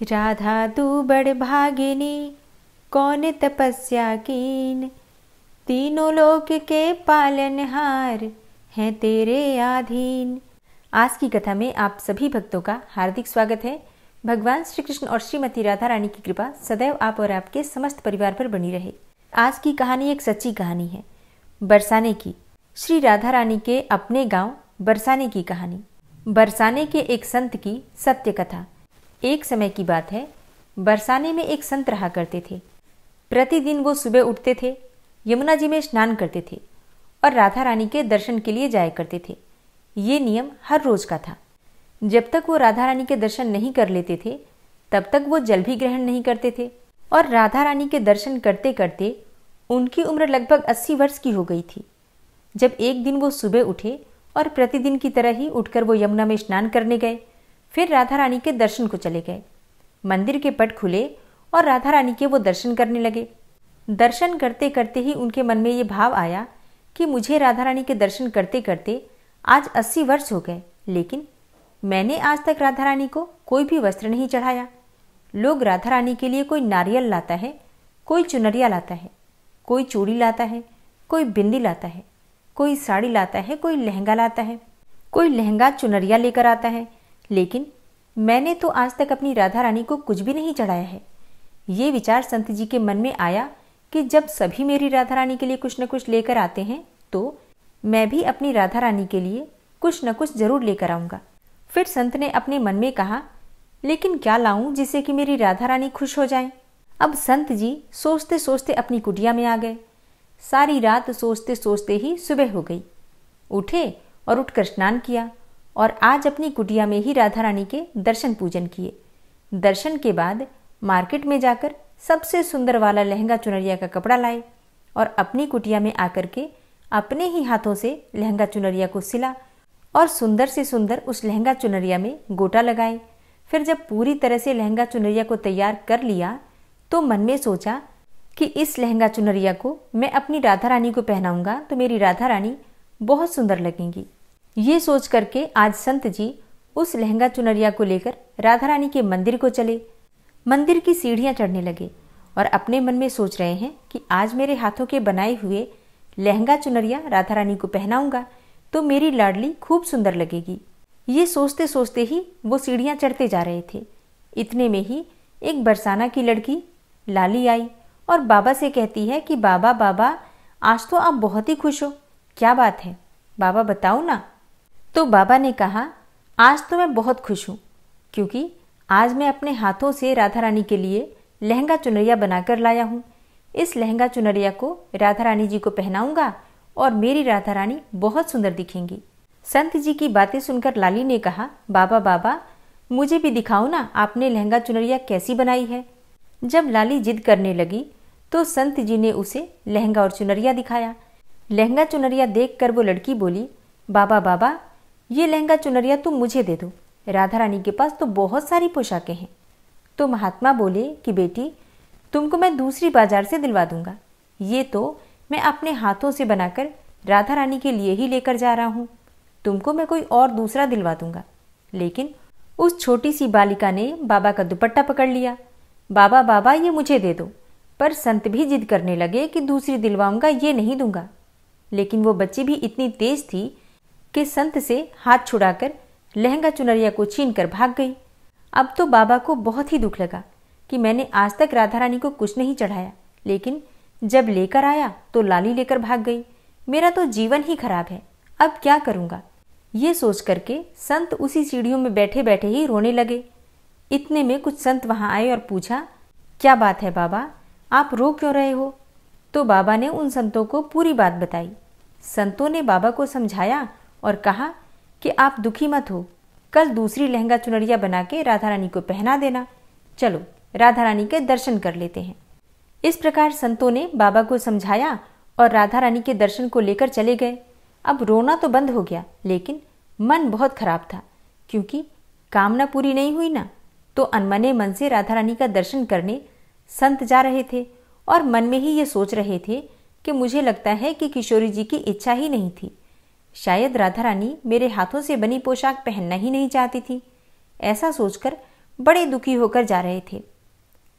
राधा तू बड़ भागिनी, कौन तपस्या कीन, तीनों लोक के पालनहार हैं तेरे अधीन। आज की कथा में आप सभी भक्तों का हार्दिक स्वागत है। भगवान श्री कृष्ण और श्रीमती राधा रानी की कृपा सदैव आप और आपके समस्त परिवार पर बनी रहे। आज की कहानी एक सच्ची कहानी है, बरसाने की। श्री राधा रानी के अपने गांव बरसाने की कहानी। बरसाने के एक संत की सत्य कथा। एक समय की बात है, बरसाने में एक संत रहा करते थे। प्रतिदिन वो सुबह उठते थे, यमुना जी में स्नान करते थे और राधा रानी के दर्शन के लिए जाया करते थे। ये नियम हर रोज का था। जब तक वो राधा रानी के दर्शन नहीं कर लेते थे तब तक वो जल भी ग्रहण नहीं करते थे। और राधा रानी के दर्शन करते करते उनकी उम्र लगभग 80 वर्ष की हो गई थी। जब एक दिन वो सुबह उठे और प्रतिदिन की तरह ही उठकर वो यमुना में स्नान करने गए, फिर राधा रानी के दर्शन को चले गए। मंदिर के पट खुले और राधा रानी के वो दर्शन करने लगे। दर्शन करते करते ही उनके मन में ये भाव आया कि मुझे राधा रानी के दर्शन करते करते आज 80 वर्ष हो गए, लेकिन मैंने आज तक राधा रानी को कोई भी वस्त्र नहीं चढ़ाया। लोग राधा रानी के लिए कोई नारियल लाता है, कोई चुनरिया लाता है, कोई चूड़ी लाता है, कोई बिंदी लाता है, कोई साड़ी लाता है, कोई लहंगा लाता है, कोई लहंगा चुनरिया लेकर आता है, लेकिन मैंने तो आज तक अपनी राधा रानी को कुछ भी नहीं चढ़ाया है। ये विचार संत जी के मन में आया कि जब सभी मेरी राधा रानी के लिए कुछ न कुछ लेकर आते हैं तो मैं भी अपनी राधा रानी के लिए कुछ न कुछ जरूर लेकर आऊंगा। फिर संत ने अपने मन में कहा, लेकिन क्या लाऊं जिससे कि मेरी राधा रानी खुश हो जाए। अब संत जी सोचते सोचते अपनी कुटिया में आ गए। सारी रात सोचते सोचते ही सुबह हो गई। उठे और उठकर स्नान किया और आज अपनी कुटिया में ही राधा रानी के दर्शन पूजन किए। दर्शन के बाद मार्केट में जाकर सबसे सुंदर वाला लहंगा चुनरिया का कपड़ा लाए और अपनी कुटिया में आकर के अपने ही हाथों से लहंगा चुनरिया को सिला और सुंदर से सुंदर उस लहंगा चुनरिया में गोटा लगाए। फिर जब पूरी तरह से लहंगा चुनरिया को तैयार कर लिया तो मन में सोचा कि इस लहंगा चुनरिया को मैं अपनी राधा रानी को पहनाऊंगा तो मेरी राधा रानी बहुत सुंदर लगेंगी। ये सोच करके आज संत जी उस लहंगा चुनरिया को लेकर राधा रानी के मंदिर को चले। मंदिर की सीढ़ियां चढ़ने लगे और अपने मन में सोच रहे हैं कि आज मेरे हाथों के बनाए हुए लहंगा चुनरिया राधा रानी को पहनाऊंगा तो मेरी लाडली खूब सुंदर लगेगी। ये सोचते सोचते ही वो सीढ़ियां चढ़ते जा रहे थे। इतने में ही एक बरसाना की लड़की लाली आई और बाबा से कहती है कि बाबा बाबा, आज तो आप बहुत ही खुश हो, क्या बात है बाबा बताओ ना। तो बाबा ने कहा, आज तो मैं बहुत खुश हूँ क्योंकि आज मैं अपने हाथों से राधा रानी के लिए लहंगा चुनरिया बनाकर लाया हूँ। इस लहंगा चुनरिया को राधा रानी जी को पहनाऊंगा और मेरी राधा रानी बहुत सुंदर दिखेंगी। संत जी की बातें सुनकर लाली ने कहा, बाबा बाबा मुझे भी दिखाओ ना, आपने लहंगा चुनरिया कैसी बनाई है। जब लाली जिद करने लगी तो संत जी ने उसे लहंगा और चुनरिया दिखाया। लहंगा चुनरिया देखकर वो लड़की बोली, बाबा बाबा ये लहंगा चुनरिया तुम मुझे दे दो, राधा रानी के पास तो बहुत सारी पोशाकें हैं। तो महात्मा बोले कि बेटी तुमको मैं दूसरी बाजार से दिलवा दूंगा, ये तो मैं अपने हाथों से बनाकर राधा रानी के लिए ही लेकर जा रहा हूँ, तुमको मैं कोई और दूसरा दिलवा दूंगा। लेकिन उस छोटी सी बालिका ने बाबा का दुपट्टा पकड़ लिया। बाबा बाबा ये मुझे दे दो। पर संत भी जिद करने लगे कि दूसरी दिलवाऊंगा, ये नहीं दूंगा। लेकिन वो बच्ची भी इतनी तेज थी कि संत से हाथ छुड़ाकर लहंगा चुनरिया को छीनकर भाग गई। अब तो बाबा को बहुत ही दुख लगा कि मैंने आज तक राधा रानी को कुछ नहीं चढ़ाया, लेकिन जब लेकर आया तो लाली लेकर भाग गई। मेरा तो जीवन ही खराब है, अब क्या करूंगा। ये सोच करके संत उसी सीढ़ियों में बैठे बैठे ही रोने लगे। इतने में कुछ संत वहां आए और पूछा, क्या बात है बाबा, आप रो क्यों रहे हो। तो बाबा ने उन संतों को पूरी बात बताई। संतों ने बाबा को समझाया और कहा कि आप दुखी मत हो, कल दूसरी लहंगा चुनरिया बना के राधा रानी को पहना देना। चलो राधा रानी के दर्शन कर लेते हैं। इस प्रकार संतों ने बाबा को समझाया और राधा रानी के दर्शन को लेकर चले गए। अब रोना तो बंद हो गया, लेकिन मन बहुत खराब था क्योंकि कामना पूरी नहीं हुई ना। तो अनमने मन से राधा रानी का दर्शन करने संत जा रहे थे और मन में ही ये सोच रहे थे कि मुझे लगता है कि किशोरी जी की इच्छा ही नहीं थी, शायद राधा रानी मेरे हाथों से बनी पोशाक पहनना ही नहीं चाहती थी। ऐसा सोचकर बड़े दुखी होकर जा रहे थे।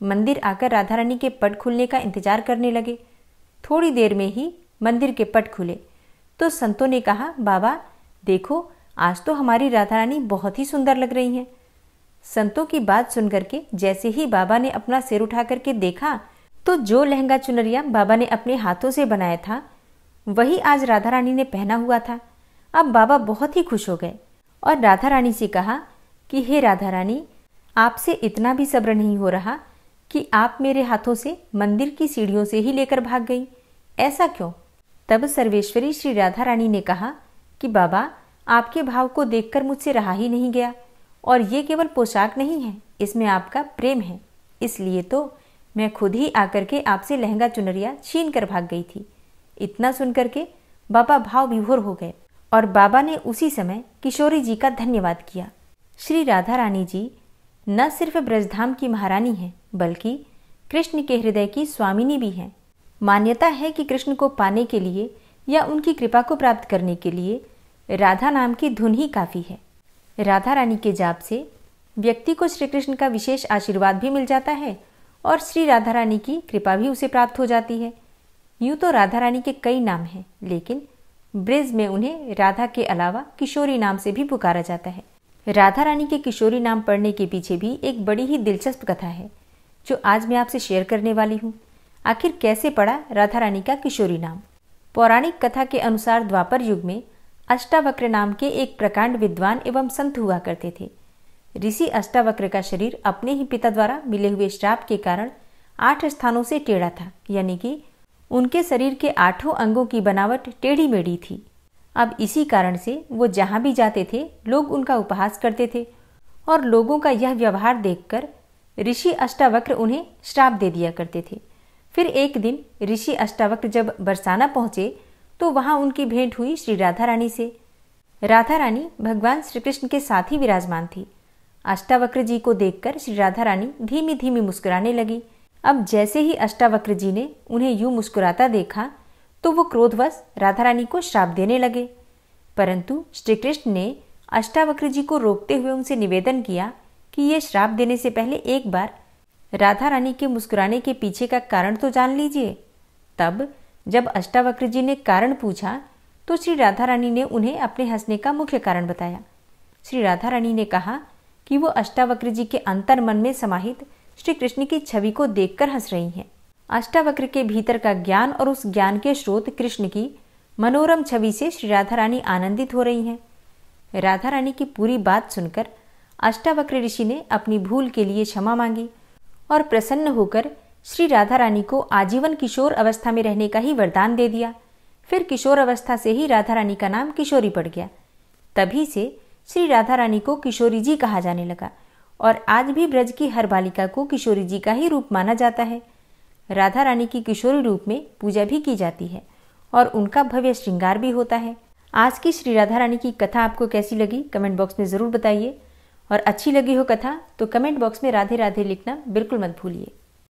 मंदिर आकर राधा रानी के पट खुलने का इंतजार करने लगे। थोड़ी देर में ही मंदिर के पट खुले तो संतों ने कहा, बाबा देखो, आज तो हमारी राधा रानी बहुत ही सुंदर लग रही हैं। संतों की बात सुनकर के जैसे ही बाबा ने अपना सिर उठा करके देखा तो जो लहंगा चुनरिया बाबा ने अपने हाथों से बनाया था वही आज राधा रानी ने पहना हुआ था। अब बाबा बहुत ही खुश हो गए और राधा रानी से कहा कि हे राधा रानी, आपसे इतना भी सब्र नहीं हो रहा कि आप मेरे हाथों से मंदिर की सीढ़ियों से ही लेकर भाग गई, ऐसा क्यों? तब सर्वेश्वरी श्री राधा रानी ने कहा कि बाबा, आपके भाव को देखकर मुझसे रहा ही नहीं गया, और ये केवल पोशाक नहीं है, इसमें आपका प्रेम है, इसलिए तो मैं खुद ही आकर के आपसे लहंगा चुनरिया छीन कर भाग गई थी। इतना सुनकर के बाबा भाव विभोर हो गए और बाबा ने उसी समय किशोरी जी का धन्यवाद किया। श्री राधा रानी जी न सिर्फ ब्रजधाम की महारानी हैं, बल्कि कृष्ण के हृदय की स्वामिनी भी हैं। मान्यता है कि कृष्ण को पाने के लिए या उनकी कृपा को प्राप्त करने के लिए राधा नाम की धुन ही काफ़ी है। राधा रानी के जाप से व्यक्ति को श्री कृष्ण का विशेष आशीर्वाद भी मिल जाता है और श्री राधा रानी की कृपा भी उसे प्राप्त हो जाती है। यूँ तो राधा रानी के कई नाम हैं, लेकिन ब्रज में उन्हें राधा के अलावा किशोरी नाम से भी पुकारा जाता है। राधा रानी के किशोरी नाम पढ़ने के पीछे भी एक बड़ी ही दिलचस्प कथा है, जो आज मैं आपसे शेयर करने वाली हूँ। आखिर कैसे पड़ा राधा रानी का किशोरी नाम? पौराणिक कथा के अनुसार द्वापर युग में अष्टावक्र नाम के एक प्रकांड विद्वान एवं संत हुआ करते थे। ऋषि अष्टावक्र का शरीर अपने ही पिता द्वारा मिले हुए श्राप के कारण 8 स्थानों से टेढ़ा था, यानी कि उनके शरीर के 8 अंगों की बनावट टेढ़ी मेढ़ी थी। अब इसी कारण से वो जहाँ भी जाते थे लोग उनका उपहास करते थे और लोगों का यह व्यवहार देखकर ऋषि अष्टावक्र उन्हें श्राप दे दिया करते थे। फिर एक दिन ऋषि अष्टावक्र जब बरसाना पहुँचे तो वहाँ उनकी भेंट हुई श्री राधा रानी से। राधा रानी भगवान श्री कृष्ण के साथ ही विराजमान थी। अष्टावक्र जी को देखकर श्री राधा रानी धीमी धीमी मुस्कुराने लगी। अब जैसे ही अष्टावक्र जी ने उन्हें यूं मुस्कुराता देखा तो वो क्रोधवश राधा रानी को श्राप देने लगे, परंतु श्री कृष्ण ने अष्टावक्र जी को रोकते हुए उनसे निवेदन किया कि ये श्राप देने से पहले एक बार राधा रानी के मुस्कुराने के पीछे का कारण तो जान लीजिए। तब जब अष्टावक्र जी ने कारण पूछा तो श्री राधा रानी ने उन्हें अपने हंसने का मुख्य कारण बताया। श्री राधा रानी ने कहा कि वो अष्टावक्र जी के अंतर मन में समाहित श्री कृष्ण की छवि को देखकर हंस रही हैं। अष्टावक्र के भीतर का ज्ञान और उस ज्ञान के स्रोत कृष्ण की मनोरम छवि से श्री राधा रानी आनंदित हो रही हैं। राधा रानी की पूरी बात सुनकर अष्टावक्र ऋषि ने अपनी भूल के लिए क्षमा मांगी और प्रसन्न होकर श्री राधा रानी को आजीवन किशोर अवस्था में रहने का ही वरदान दे दिया। फिर किशोर अवस्था से ही राधा रानी का नाम किशोरी पड़ गया। तभी से श्री राधा रानी को किशोरी जी कहा जाने लगा और आज भी ब्रज की हर बालिका को किशोरी जी का ही रूप माना जाता है। राधा रानी की किशोरी रूप में पूजा भी की जाती है और उनका भव्य श्रृंगार भी होता है। आज की श्री राधा रानी की कथा आपको कैसी लगी कमेंट बॉक्स में ज़रूर बताइए, और अच्छी लगी हो कथा तो कमेंट बॉक्स में राधे राधे लिखना बिल्कुल मत भूलिए।